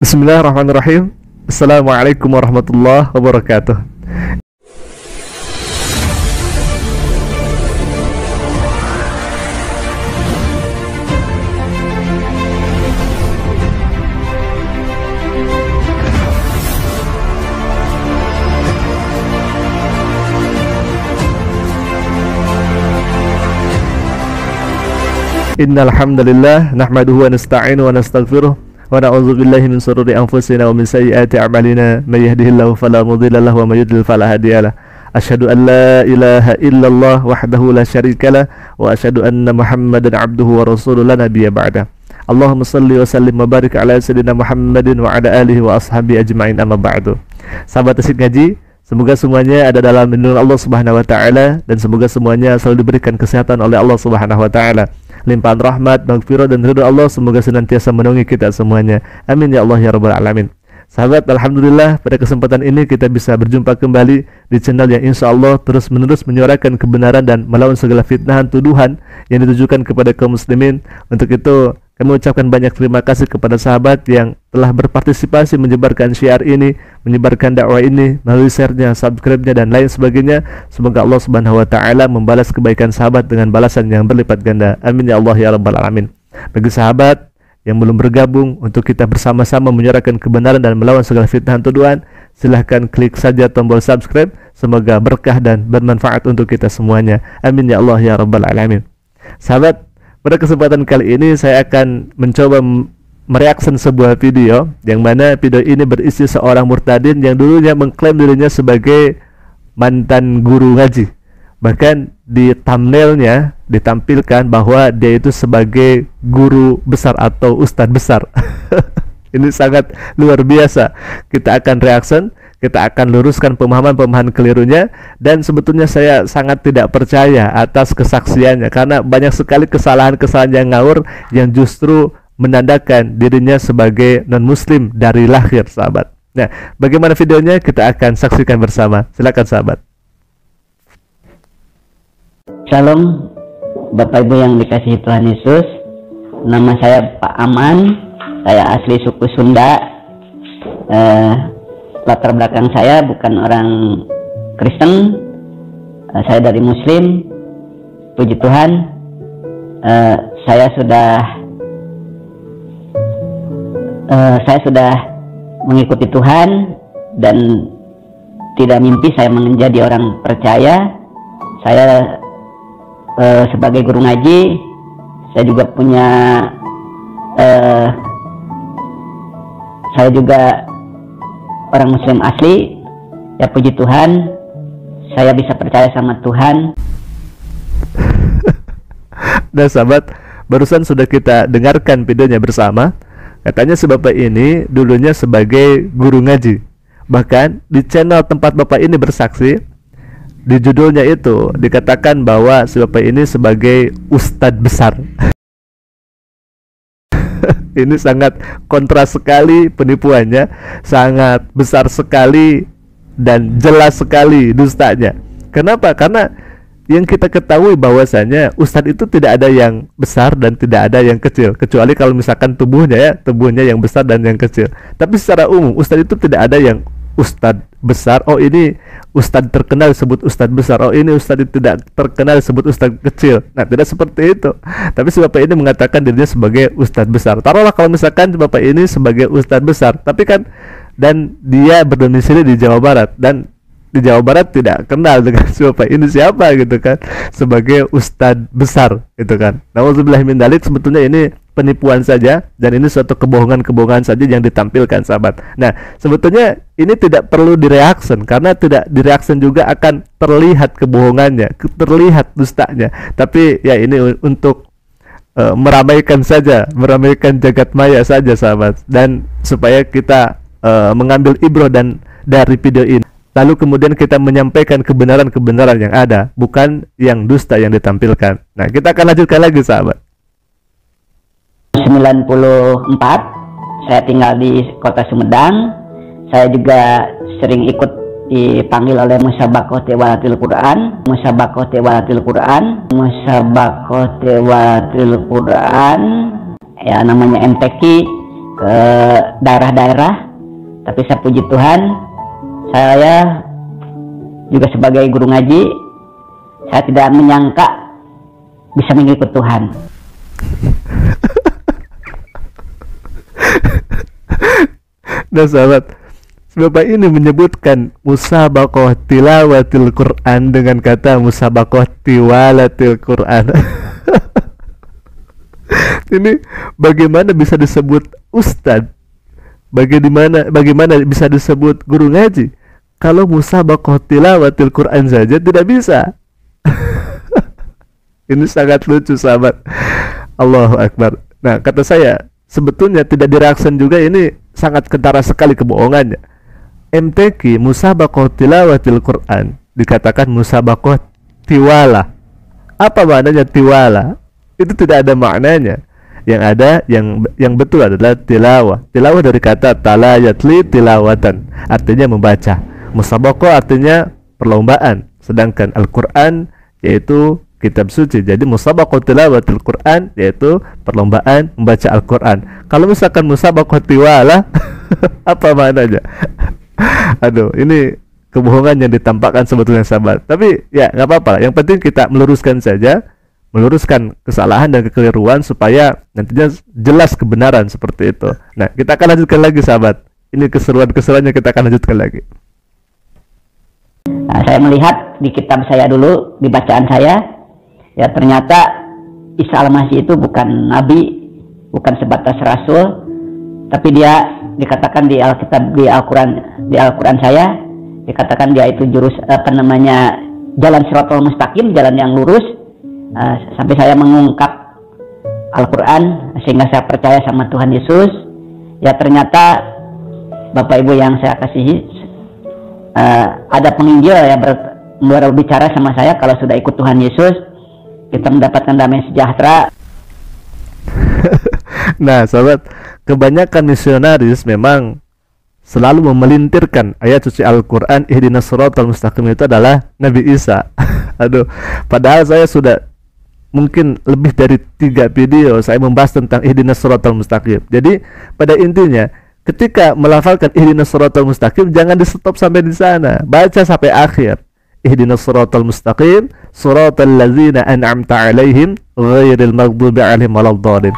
Bismillahirrahmanirrahim. Assalamualaikum warahmatullahi wabarakatuh. Innal hamdalillah nahmaduhu wa nasta'inu wa nastaghfiruh wa na'udzu billahi min shururi anfusina wa min sayyiati a'malina may yahdihillahu fala mudilla lahu wa may yudlil fala hadiyalah. Asyhadu an la ilaha illallah wahdahu la syarikalah wa asyhadu anna Muhammadan abduhu wa rasuluhu la nabiyya ba'da. Allahumma shalli wa sallim wa barik ala sayyidina Muhammadin wa ala alihi wa ashabi ajma'in, amma ba'du. Sahabat Asik Ngaji, semoga semuanya ada dalam lindungan Allah Subhanahu wa taala dan semoga semuanya selalu diberikan kesehatan oleh Allah Subhanahu wa taala. Limpahan rahmat, maghfirah dan ridha Allah semoga senantiasa menaungi kita semuanya. Amin ya Allah ya rabbal alamin. Sahabat, alhamdulillah pada kesempatan ini kita bisa berjumpa kembali di channel yang insya Allah terus menerus menyuarakan kebenaran dan melawan segala fitnahan tuduhan yang ditujukan kepada kaum muslimin. Untuk itu kami ucapkan banyak terima kasih kepada sahabat yang telah berpartisipasi menyebarkan syiar ini, menyebarkan dakwah ini melalui share-nya, subscribe-nya dan lain sebagainya. Semoga Allah Subhanahu wa taala membalas kebaikan sahabat dengan balasan yang berlipat ganda. Amin ya Allah ya rabbal alamin. Bagi sahabat yang belum bergabung untuk kita bersama-sama menyuarakan kebenaran dan melawan segala fitnah tuduhan, silahkan klik saja tombol subscribe. Semoga berkah dan bermanfaat untuk kita semuanya. Amin ya Allah ya rabbal alamin. Sahabat, pada kesempatan kali ini saya akan mencoba mereaction sebuah video yang mana video ini berisi seorang murtadin yang dulunya mengklaim dirinya sebagai mantan guru ngaji. Bahkan di thumbnailnya ditampilkan bahwa dia itu sebagai guru besar atau ustadz besar. Ini sangat luar biasa. Kita akan reaction, kita akan luruskan pemahaman-pemahaman kelirunya, dan sebetulnya saya sangat tidak percaya atas kesaksiannya karena banyak sekali kesalahan-kesalahan yang ngawur yang justru menandakan dirinya sebagai non-muslim dari lahir, sahabat. Nah, bagaimana videonya kita akan saksikan bersama. Silakan sahabat. Shalom Bapak Ibu yang dikasihi Tuhan Yesus. Nama saya Pak Aman. Saya asli suku Sunda. Latar belakang saya bukan orang Kristen. Saya dari Muslim. Puji Tuhan. Saya sudah mengikuti Tuhan dan tidak mimpi saya menjadi orang percaya. Saya sebagai guru ngaji, saya juga punya saya juga orang Muslim asli. Ya puji Tuhan, saya bisa percaya sama Tuhan. Nah sahabat, barusan sudah kita dengarkan videonya bersama. Katanya si bapak ini dulunya sebagai guru ngaji. Bahkan di channel tempat bapak ini bersaksi, di judulnya itu dikatakan bahwa si bapak ini sebagai ustadz besar. Ini sangat kontras sekali penipuannya, sangat besar sekali dan jelas sekali dustanya. Kenapa? Karena yang kita ketahui bahwasanya ustadz itu tidak ada yang besar dan tidak ada yang kecil, kecuali kalau misalkan tubuhnya yang besar dan yang kecil. Tapi secara umum ustadz itu tidak ada yang ustadz besar, oh ini ustadz terkenal disebut ustadz besar, oh ini ustadz tidak terkenal disebut ustadz kecil. Nah, tidak seperti itu. Tapi si bapak ini mengatakan dirinya sebagai ustadz besar. Taruhlah kalau misalkan bapak ini sebagai ustadz besar, tapi kan dan dia berdomisili di Jawa Barat, dan di Jawa Barat tidak kenal dengan si bapak ini siapa gitu kan, sebagai ustadz besar gitu kan. Nauzubillahi min dzalik, sebetulnya ini penipuan saja dan ini suatu kebohongan-kebohongan saja yang ditampilkan, sahabat. Nah, sebetulnya ini tidak perlu direaction karena tidak direaction juga akan terlihat kebohongannya, terlihat dustanya. Tapi ya ini untuk meramaikan saja, meramaikan jagat maya saja, sahabat, dan supaya kita mengambil ibroh dan dari video ini. Lalu kemudian kita menyampaikan kebenaran-kebenaran yang ada, bukan yang dusta yang ditampilkan. Nah, kita akan lanjutkan lagi, sahabat. 94, saya tinggal di kota Sumedang. Saya juga sering ikut dipanggil oleh Musyabakoh Tilawatil Quran, ya namanya MTQ. ke daerah-daerah. Tapi saya puji Tuhan, saya juga sebagai guru ngaji, saya tidak menyangka bisa mengikut Tuhan. Nah sahabat, Bapak ini menyebutkan musabaqah tilawatil Quran dengan kata musabaqah tiwalatil Quran. Ini bagaimana bisa disebut ustadz? Bagaimana bisa disebut guru ngaji kalau musabaqah tilawatil Quran saja tidak bisa? Ini sangat lucu sahabat. Allahu Akbar. Nah, kata saya sebetulnya tidak dirasakan juga, ini sangat kentara sekali kebohongannya. MTQ musabaqah tilawatil Quran dikatakan musabaqah tiwala. Apa maknanya tiwala? Itu tidak ada maknanya. Yang ada yang betul adalah tilawah. Tilawah dari kata tala yatli tilawatan, artinya membaca. Musabaqah artinya perlombaan, sedangkan Al-Qur'an yaitu kitab suci. Jadi musabaqah tilawatil Quran yaitu perlombaan membaca Al-Qur'an. Kalau misalkan musabaqah tiwala apa maknanya? Aduh, ini kebohongan yang ditampakkan sebetulnya sahabat. Tapi ya nggak apa-apa. Yang penting kita meluruskan saja, meluruskan kesalahan dan kekeliruan supaya nantinya jelas kebenaran seperti itu. Nah, kita akan lanjutkan lagi sahabat. Ini keseruan-keseruannya kita akan lanjutkan lagi. Nah, saya melihat di kitab saya dulu, di bacaan saya, ya ternyata Isa Al-Masih itu bukan nabi, bukan sebatas rasul, tapi dia dikatakan di Alkitab, di Al-Quran saya dikatakan dia itu jalan Shiratal Mustaqim, jalan yang lurus. Sampai saya mengungkap Al-Quran sehingga saya percaya sama Tuhan Yesus. Ya ternyata Bapak Ibu yang saya kasihi, ada penginjil yang berbicara sama saya, kalau sudah ikut Tuhan Yesus kita mendapatkan damai sejahtera. Nah sahabat, kebanyakan misionaris memang selalu memelintirkan ayat suci Al-Quran ihdinas shiratal mustaqim itu adalah Nabi Isa. Aduh, padahal saya sudah mungkin lebih dari 3 video saya membahas tentang ihdinas shiratal mustaqim. Jadi pada intinya ketika melafalkan ihdinas shiratal mustaqim jangan di stop sampai di sana, baca sampai akhir. Ihdinas shiratal mustaqim shiratal ladzina an'amta 'alaihim ghairil maghdubi 'alaihim waladdallin.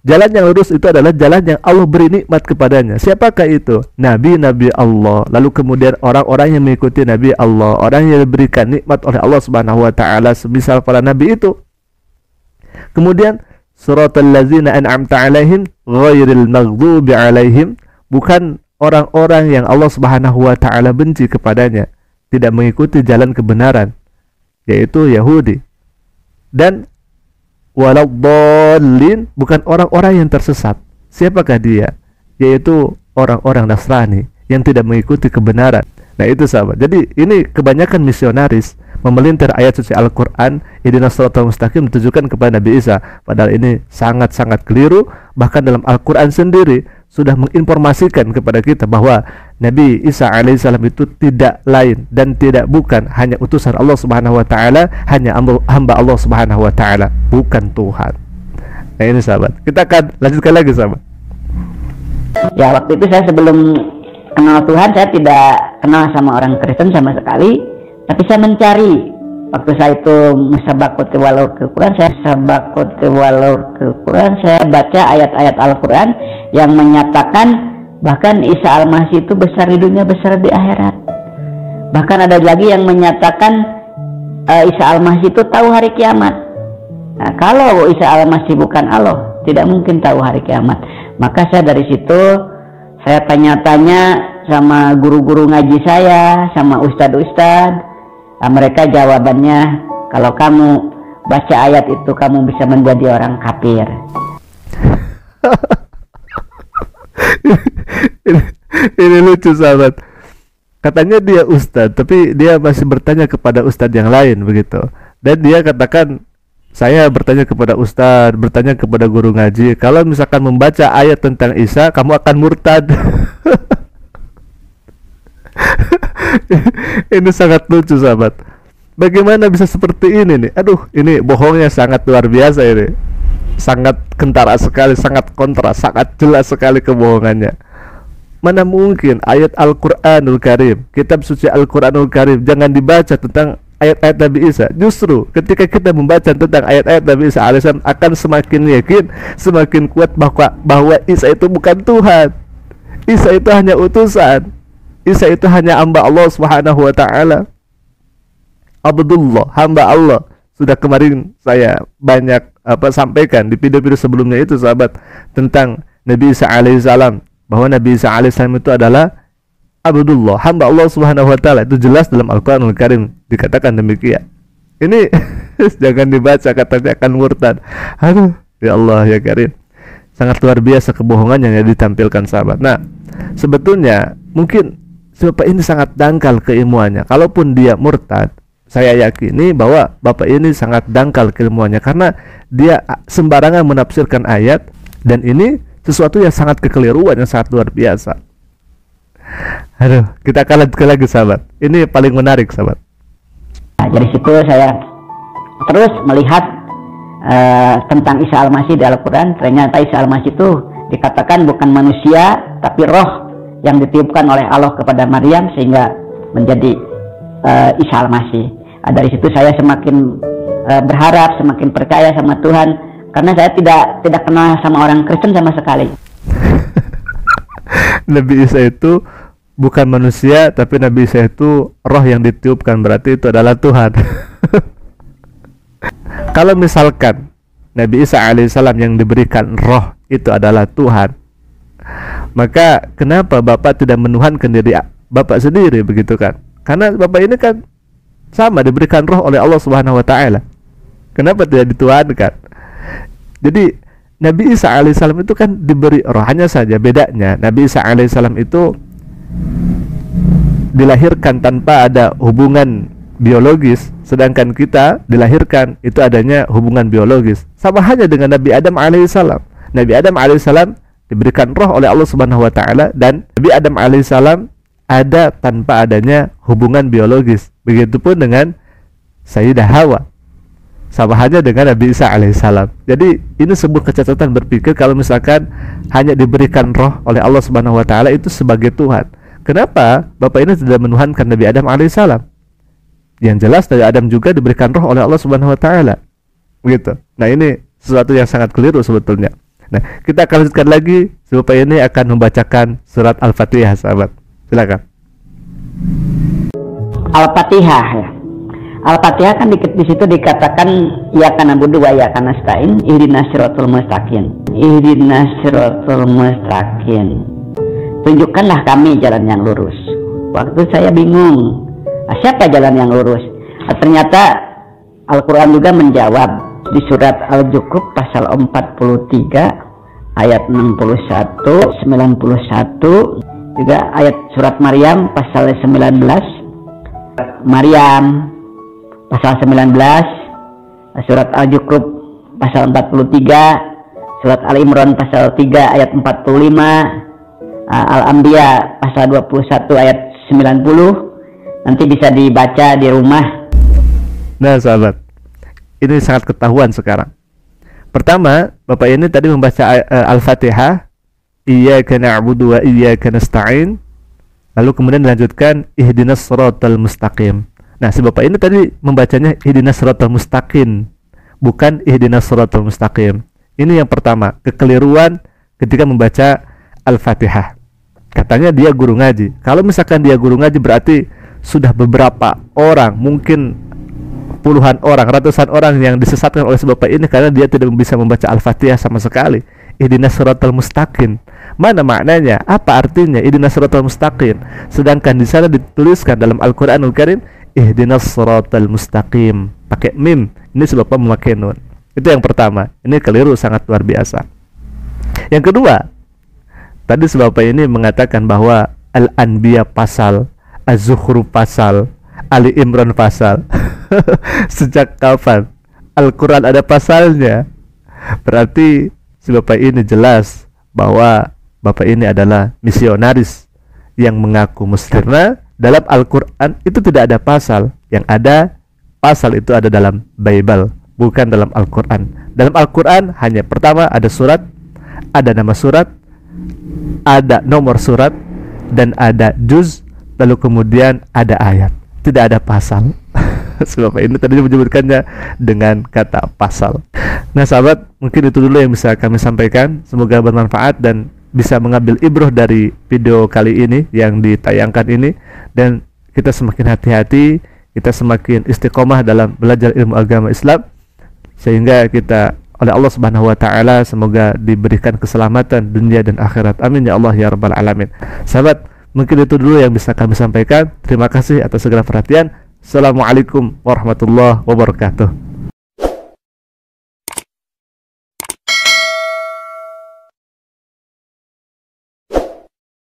Jalan yang lurus itu adalah jalan yang Allah beri nikmat kepadanya. Siapakah itu? Nabi-nabi Allah. Lalu kemudian orang-orang yang mengikuti Nabi Allah, orang yang diberikan nikmat oleh Allah Subhanahu wa taala semisal para nabi itu. Kemudian suratal ladzina an'amta 'alaihim ghairil maghdubi 'alaihim, bukan orang-orang yang Allah Subhanahu wa taala benci kepadanya, tidak mengikuti jalan kebenaran, yaitu Yahudi. Dan waladdallin, bukan orang-orang yang tersesat. Siapakah dia? Yaitu orang-orang Nasrani yang tidak mengikuti kebenaran. Nah itu sahabat. Jadi ini kebanyakan misionaris memelintir ayat suci Al-Quran ihdinas shiratal mustaqim ditujukan kepada Nabi Isa. Padahal ini sangat-sangat keliru. Bahkan dalam Al-Quran sendiri sudah menginformasikan kepada kita bahwa Nabi Isa alaihissalam itu tidak lain dan tidak bukan hanya utusan Allah Subhanahu wa taala, hanya hamba Allah Subhanahu wa taala, bukan Tuhan. Nah ini sahabat, kita akan lanjutkan lagi sahabat. Ya waktu itu saya sebelum kenal Tuhan, saya tidak kenal sama orang Kristen sama sekali, tapi saya mencari. Waktu saya itu musabaqah tiwalatil Quran, saya baca ayat-ayat Al-Quran yang menyatakan bahkan Isa Al-Masih itu besar di dunia, besar di akhirat. Bahkan ada lagi yang menyatakan Isa Al-Masih itu tahu hari kiamat. Nah, kalau Isa Al-Masih bukan Allah, tidak mungkin tahu hari kiamat. Maka saya dari situ saya tanya-tanya sama guru-guru ngaji saya, sama ustadz-ustadz. Nah, mereka jawabannya, kalau kamu baca ayat itu kamu bisa menjadi orang kafir. Ini lucu sahabat. Katanya dia ustadz, tapi dia masih bertanya kepada ustadz yang lain begitu. Dan dia katakan, saya bertanya kepada ustadz, bertanya kepada guru ngaji, kalau misalkan membaca ayat tentang Isa kamu akan murtad. Ini sangat lucu sahabat. Bagaimana bisa seperti ini nih? Aduh, ini bohongnya sangat luar biasa ini. sangat kentara sekali, sangat kontra, sangat jelas sekali kebohongannya. Mana mungkin ayat Al-Quranul Karim, kitab suci Al-Quranul Karim, jangan dibaca tentang ayat-ayat Nabi Isa. Justru ketika kita membaca tentang ayat-ayat Nabi Isa alaihissalam, akan semakin yakin, semakin kuat bahwa Isa itu bukan Tuhan. Isa itu hanya utusan. Isa itu hanya hamba Allah Subhanahu wa taala. Abdullah, hamba Allah. Sudah kemarin saya banyak sampaikan di video-video sebelumnya itu, sahabat, tentang Nabi Isa alaihissalam, bahwa Nabi Isa alaihissalam itu adalah Abdullah, hamba Allah Subhanahu wa taala. Itu jelas dalam Al-Qur'anul Karim dikatakan demikian. Ini jangan dibaca katanya akan murtad. Aduh, ya Allah ya Karim. Sangat luar biasa kebohongan yang ditampilkan, sahabat. Nah, sebetulnya mungkin Bapak ini sangat dangkal keilmuannya. Kalaupun dia murtad, saya yakini bahwa Bapak ini sangat dangkal keilmuannya, karena dia sembarangan menafsirkan ayat, dan ini sesuatu yang sangat kekeliruan, yang sangat luar biasa. Aduh, kita akan lanjutkan lagi, sahabat. Ini paling menarik, sahabat. Nah, dari situ saya terus melihat tentang Isa Al-Masih di Al-Quran. Ternyata Isa Al-Masih itu dikatakan bukan manusia, tapi roh yang ditiupkan oleh Allah kepada Maryam sehingga menjadi Isa Al-Masih. Nah, dari situ saya semakin berharap, semakin percaya sama Tuhan, karena saya tidak kenal sama orang Kristen sama sekali. Nabi Isa itu bukan manusia, tapi Nabi Isa itu roh yang ditiupkan, berarti itu adalah Tuhan. Kalau misalkan Nabi Isa alaihissalam yang diberikan roh itu adalah Tuhan, maka kenapa Bapak tidak menuhankan diri Bapak sendiri, begitu kan? Karena Bapak ini kan sama diberikan roh oleh Allah Subhanahu wa taala. Kenapa tidak dituhankan? Jadi Nabi Isa alaihissalam itu kan diberi roh, hanya saja bedanya Nabi Isa alaihissalam itu dilahirkan tanpa ada hubungan biologis, sedangkan kita dilahirkan itu adanya hubungan biologis. Sama hanya dengan Nabi Adam alaihissalam. Nabi Adam alaihissalam diberikan roh oleh Allah Subhanahu wa taala, dan Nabi Adam alaihissalam ada tanpa adanya hubungan biologis. Begitupun dengan Sayyidah Hawa, sama hanya dengan Nabi Isa alaihissalam. Jadi ini sebuah kecacatan berpikir kalau misalkan hanya diberikan roh oleh Allah Subhanahu wa taala itu sebagai Tuhan. Kenapa Bapak ini tidak menuhankan Nabi Adam alaihissalam? Yang jelas Nabi Adam juga diberikan roh oleh Allah Subhanahu wa taala. Begitu. Nah, ini sesuatu yang sangat keliru sebetulnya. Nah, kita akan lanjutkan lagi. Bapak ini akan membacakan surat Al-Fatihah, sahabat. Silakan. Al-Fatihah ya. Al-Fatihah kan di situ dikatakan iyyaka na'budu wa iyyaka nasta'in ihdinas siratal mustaqim. Ihdinas siratal mustaqim. Tunjukkanlah kami jalan yang lurus. Waktu saya bingung, siapa jalan yang lurus? Ternyata Al-Quran juga menjawab di surat Al-Zukhruf pasal 43 ayat 61, 91, juga ayat surat Maryam pasal 19, Maryam pasal 19, surat Al-Zukhruf pasal 43, surat Al-Imran pasal 3 ayat 45, Al-Anbiya pasal 21 ayat 90. Nanti bisa dibaca di rumah. Nah, sahabat, ini sangat ketahuan sekarang. Pertama, Bapak ini tadi membaca Al-Fatihah, iyyaka na'budu wa iyyaka nasta'in, lalu kemudian dilanjutkan ihdinas siratal mustaqim. Nah, si Bapak ini tadi membacanya ihdinas siratal mustaqim, bukan ihdinas siratal mustaqim. Ini yang pertama, kekeliruan ketika membaca Al-Fatihah. Katanya dia guru ngaji. Kalau misalkan dia guru ngaji, berarti sudah beberapa orang, mungkin puluhan orang, ratusan orang yang disesatkan oleh si Bapak ini karena dia tidak bisa membaca Al-Fatihah sama sekali. Ihdinas siratal mustaqim. Mana maknanya? Apa artinya ihdinas siratal mustaqim? Sedangkan di sana dituliskan dalam Al-Qur'anul Karim ihdinas siratal mustaqim pakai mim. Ini si Bapak memakai nun. Itu yang pertama. Ini keliru sangat luar biasa. Yang kedua, tadi si Bapak ini mengatakan bahwa Al-Anbiya pasal, Az-Zukhruf pasal, Ali Imran pasal. Sejak kapan Al-Quran ada pasalnya? Berarti si Bapak ini jelas bahwa Bapak ini adalah misionaris yang mengaku muslim. Karena dalam Al-Quran itu tidak ada pasal. Yang ada pasal itu ada dalam Bible. bukan dalam Al-Quran. Dalam Al-Quran hanya pertama ada surat, ada nama surat, ada nomor surat, dan ada juz, lalu kemudian ada ayat, tidak ada pasal. Sebab ini tadi menyebutkannya dengan kata pasal. Nah sahabat, mungkin itu dulu yang bisa kami sampaikan. Semoga bermanfaat dan bisa mengambil ibroh dari video kali ini yang ditayangkan ini, dan kita semakin hati-hati, kita semakin istiqomah dalam belajar ilmu agama Islam, sehingga kita oleh Allah Subhanahu wa taala semoga diberikan keselamatan dunia dan akhirat. Amin ya Allah ya rabbal alamin. Sahabat, mungkin itu dulu yang bisa kami sampaikan. Terima kasih atas segala perhatian. Assalamualaikum warahmatullahi wabarakatuh.